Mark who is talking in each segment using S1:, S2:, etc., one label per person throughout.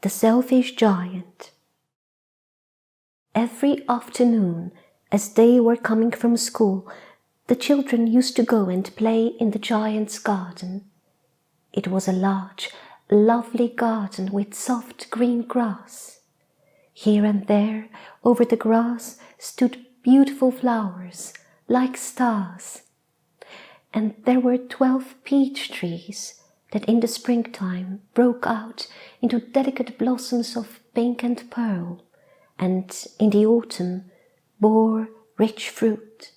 S1: The Selfish Giant. Every afternoon, as they were coming from school, the children used to go and play in the giant's garden. It was a large, lovely garden with soft green grass. Here and there, over the grass, stood beautiful flowers, like stars. And there were 12 peach trees that in the springtime broke out into delicate blossoms of pink and pearl, and in the autumn bore rich fruit.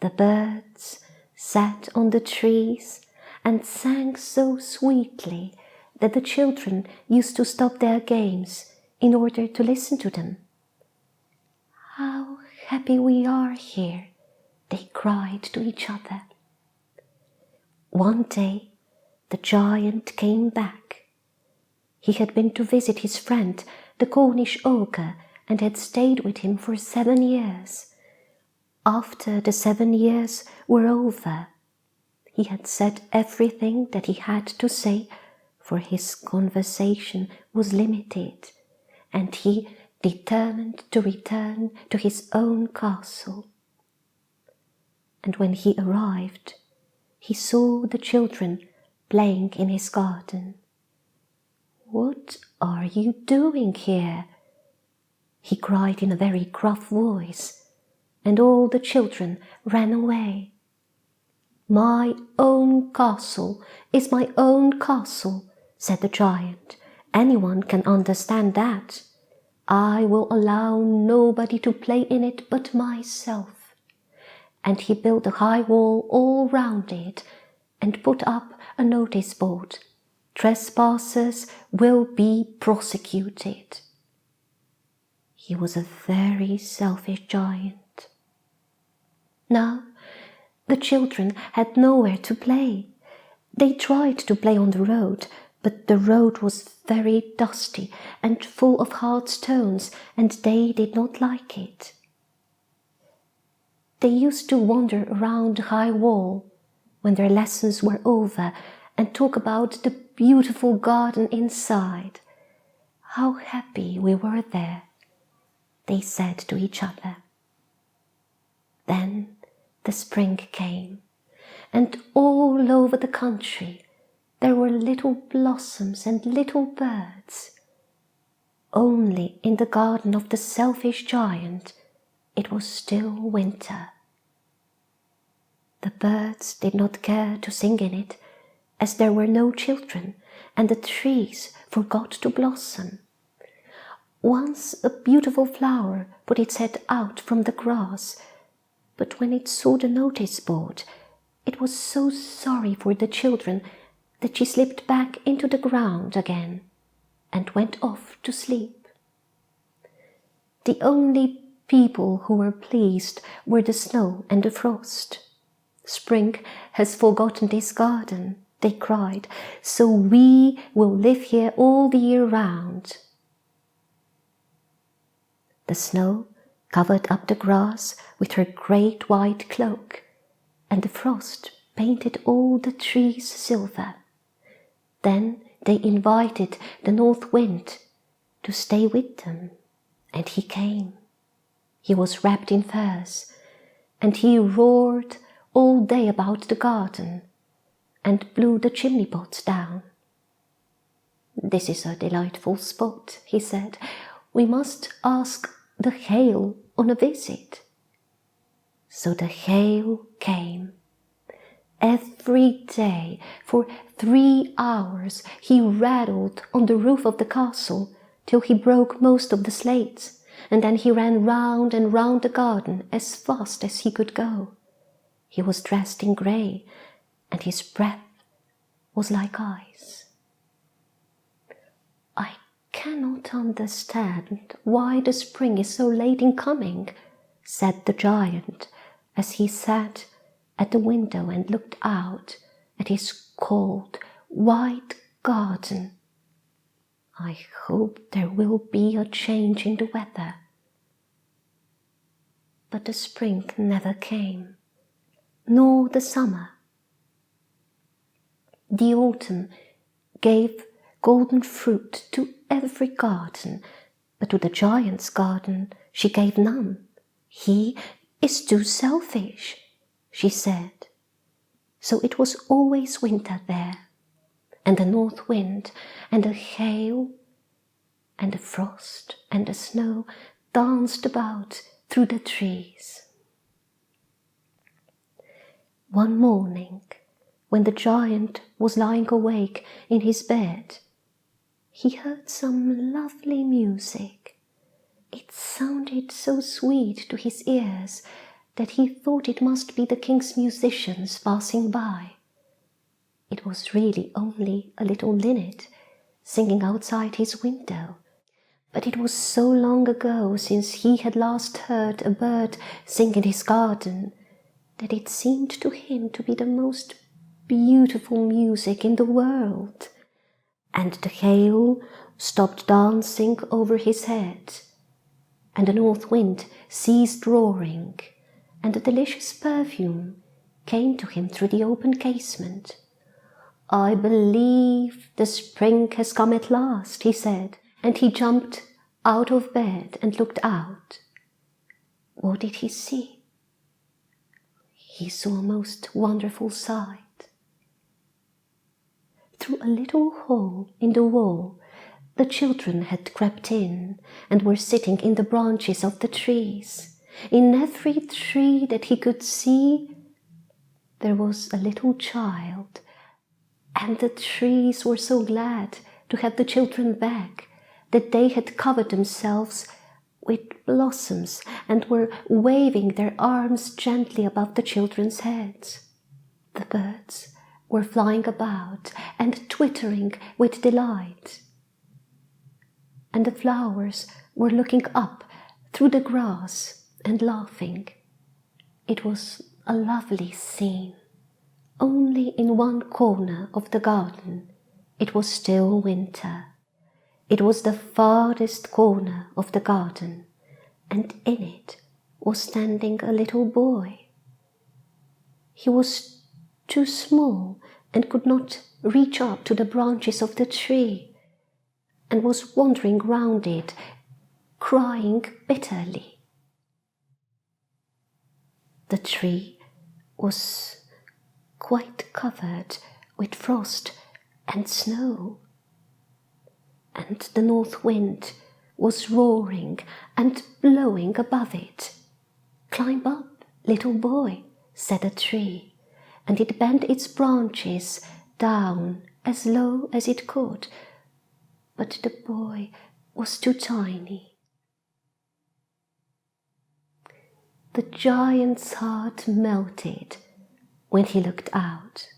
S1: The birds sat on the trees and sang so sweetly that the children used to stop their games in order to listen to them. "How happy we are here," they cried to each other. One day, the giant came back. He had been to visit his friend, the Cornish ogre, and had stayed with him for 7 years. After the 7 years were over, he had said everything that he had to say, for his conversation was limited, and he determined to return to his own castle. And when he arrived, he saw the children playing in his garden. "What are you doing here?" he cried in a very gruff voice, and all the children ran away. "My own castle is my own castle," said the giant. "Anyone can understand that. I will allow nobody to play in it but myself." And he built a high wall all round it and put up a notice board: "Trespassers will be prosecuted." He was a very selfish giant. Now, the children had nowhere to play. They tried to play on the road, but the road was very dusty and full of hard stones, and they did not like it. They used to wander around the high wall when their lessons were over and talk about the beautiful garden inside. "How happy we were there," they said to each other. Then the spring came, and all over the country there were little blossoms and little birds. Only in the garden of the selfish giant it was still winter. The birds did not care to sing in it, as there were no children, and the trees forgot to blossom. Once a beautiful flower put its head out from the grass, but when it saw the notice board, it was so sorry for the children that she slipped back into the ground again and went off to sleep. The only people who were pleased were the snow and the frost. "Spring has forgotten this garden," they cried, "so we will live here all the year round." The snow covered up the grass with her great white cloak, and the frost painted all the trees silver. Then they invited the north wind to stay with them, and he came. He was wrapped in furs, and he roared all day about the garden and blew the chimney pots down. "This is a delightful spot," he said. "We must ask the hail on a visit." So the hail came. Every day for 3 hours he rattled on the roof of the castle till he broke most of the slates, and then he ran round and round the garden as fast as he could go. He was dressed in grey, and his breath was like ice. "I cannot understand why the spring is so late in coming," said the giant as he sat at the window and looked out at his cold, white garden. "I hope there will be a change in the weather." But the spring never came, nor the summer. The autumn gave golden fruit to every garden, but to the giant's garden she gave none. "He is too selfish," she said. So it was always winter there, and the north wind and the hail and the frost and the snow danced about through the trees. One morning, when the giant was lying awake in his bed, he heard some lovely music. It sounded so sweet to his ears that he thought it must be the king's musicians passing by. It was really only a little linnet singing outside his window, but it was so long ago since he had last heard a bird sing in his garden that it seemed to him to be the most beautiful music in the world. And the hail stopped dancing over his head, and the north wind ceased roaring, and a delicious perfume came to him through the open casement. "I believe the spring has come at last," he said, and he jumped out of bed and looked out. What did he see? He saw a most wonderful sight. Through a little hole in the wall, the children had crept in and were sitting in the branches of the trees. In every tree that he could see, there was a little child, and the trees were so glad to have the children back that they had covered themselves with blossoms and were waving their arms gently above the children's heads. The birds were flying about and twittering with delight, and the flowers were looking up through the grass and laughing. It was a lovely scene. Only in one corner of the garden it was still winter. It was the farthest corner of the garden, and in it was standing a little boy. He was too small and could not reach up to the branches of the tree, and was wandering round it, crying bitterly. The tree was quite covered with frost and snow, and the north wind was roaring and blowing above it. "Climb up, little boy," said the tree, and it bent its branches down as low as it could, but the boy was too tiny. The giant's heart melted when he looked out.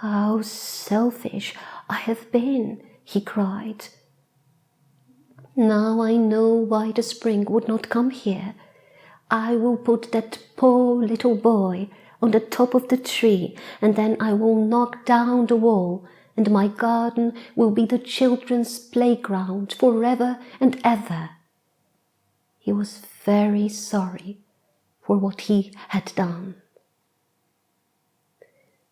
S1: "How selfish I have been," he cried. "Now I know why the spring would not come here. I will put that poor little boy on the top of the tree, and then I will knock down the wall, and my garden will be the children's playground forever and ever." He was very sorry for what he had done.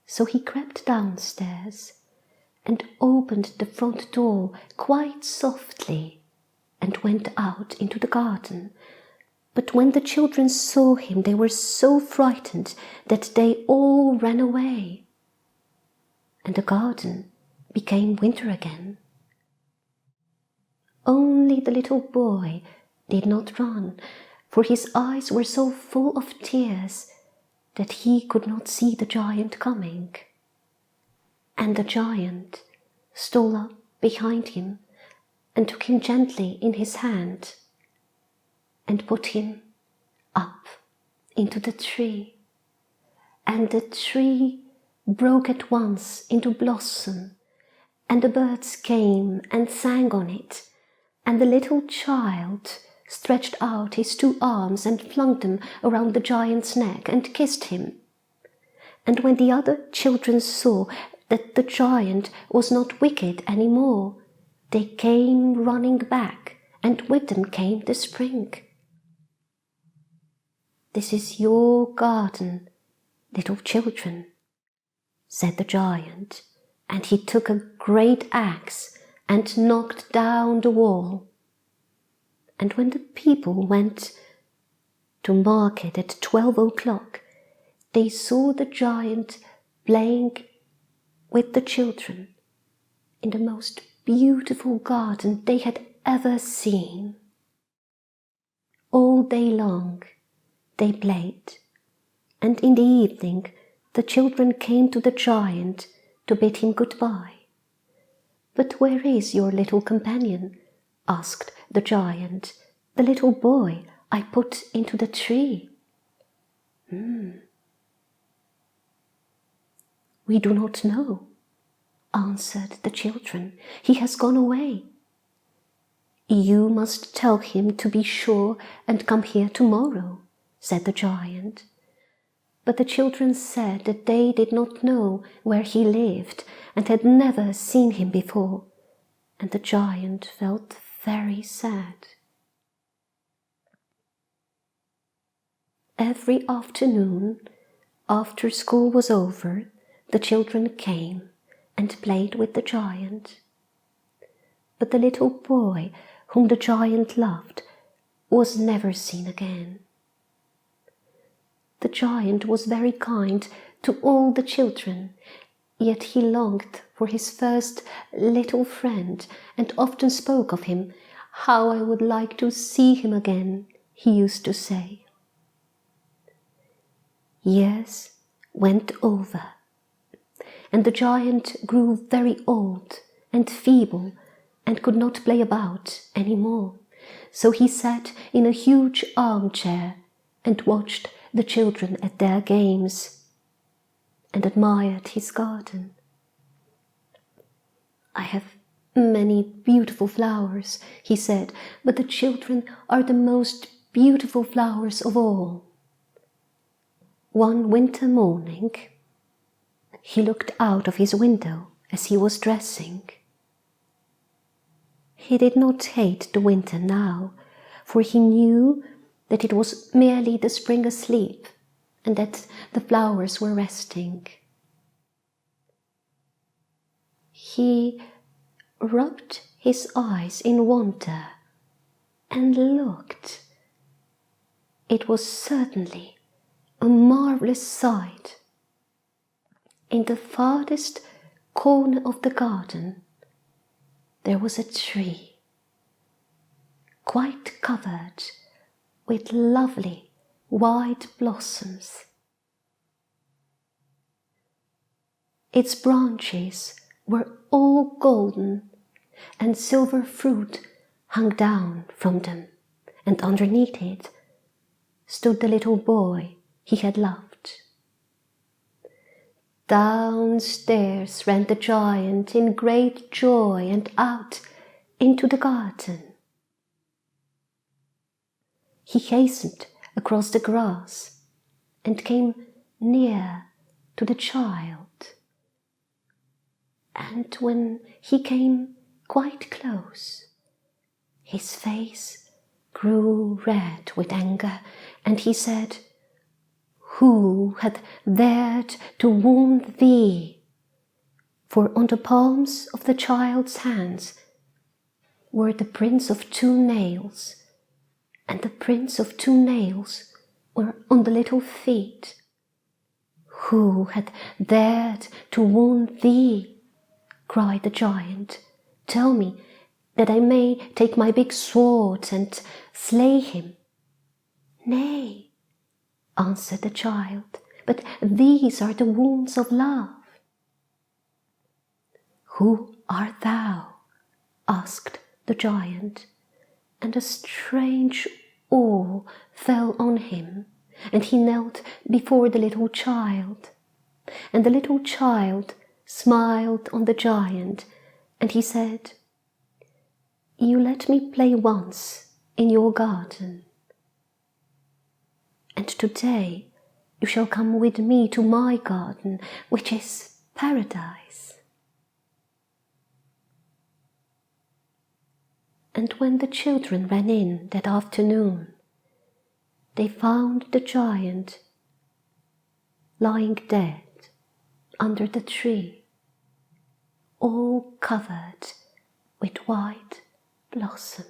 S1: So he crept downstairs and opened the front door quite softly and went out into the garden. But when the children saw him, they were so frightened that they all ran away, and the garden became winter again. Only the little boy did not run, for his eyes were so full of tears that he could not see the giant coming. And the giant stole up behind him and took him gently in his hand and put him up into the tree. And the tree broke at once into blossom, and the birds came and sang on it, and the little child stretched out his two arms and flung them around the giant's neck and kissed him. And when the other children saw that the giant was not wicked any more, they came running back, and with them came the spring. "This is your garden, little children," said the giant, and he took a great axe and knocked down the wall. And when the people went to market at 12 o'clock, they saw the giant playing with the children in the most beautiful garden they had ever seen. All day long they played, and in the evening the children came to the giant to bid him goodbye. "But where is your little companion?" asked the giant. "The little boy I put into the tree." "We do not know," answered the children. "He has gone away." "You must tell him to be sure and come here tomorrow," said the giant. But the children said that they did not know where he lived and had never seen him before, and the giant felt very sad. Every afternoon, after school was over, the children came and played with the giant. But the little boy whom the giant loved was never seen again. The giant was very kind to all the children, yet he longed for his first little friend and often spoke of him. "How I would like to see him again," he used to say. Years went over, and the giant grew very old and feeble and could not play about any more. So he sat in a huge armchair and watched the children at their games and admired his garden. "I have many beautiful flowers," he said, "but the children are the most beautiful flowers of all." One winter morning, he looked out of his window as he was dressing. He did not hate the winter now, for he knew that it was merely the spring asleep and that the flowers were resting. He rubbed his eyes in wonder and looked. It was certainly a marvelous sight. In the farthest corner of the garden, there was a tree, quite covered with lovely white blossoms. Its branches were all golden, and silver fruit hung down from them, and underneath it stood the little boy he had loved. Downstairs ran the giant in great joy and out into the garden. He hastened across the grass and came near to the child. And when he came quite close, his face grew red with anger, and he said, "Who hath dared to wound thee?" For on the palms of the child's hands were the prints of 2 nails, and the prints of 2 nails were on the little feet. "Who hath dared to wound thee?" cried the giant. "Tell me, that I may take my big sword and slay him." "Nay," answered the child, "but these are the wounds of love." "Who art thou?" asked the giant, and a strange awe fell on him, and he knelt before the little child. And the little child smiled on the giant, and he said, "You let me play once in your garden, and today you shall come with me to my garden, which is paradise." And when the children ran in that afternoon, they found the giant lying dead under the tree. all covered with white blossom.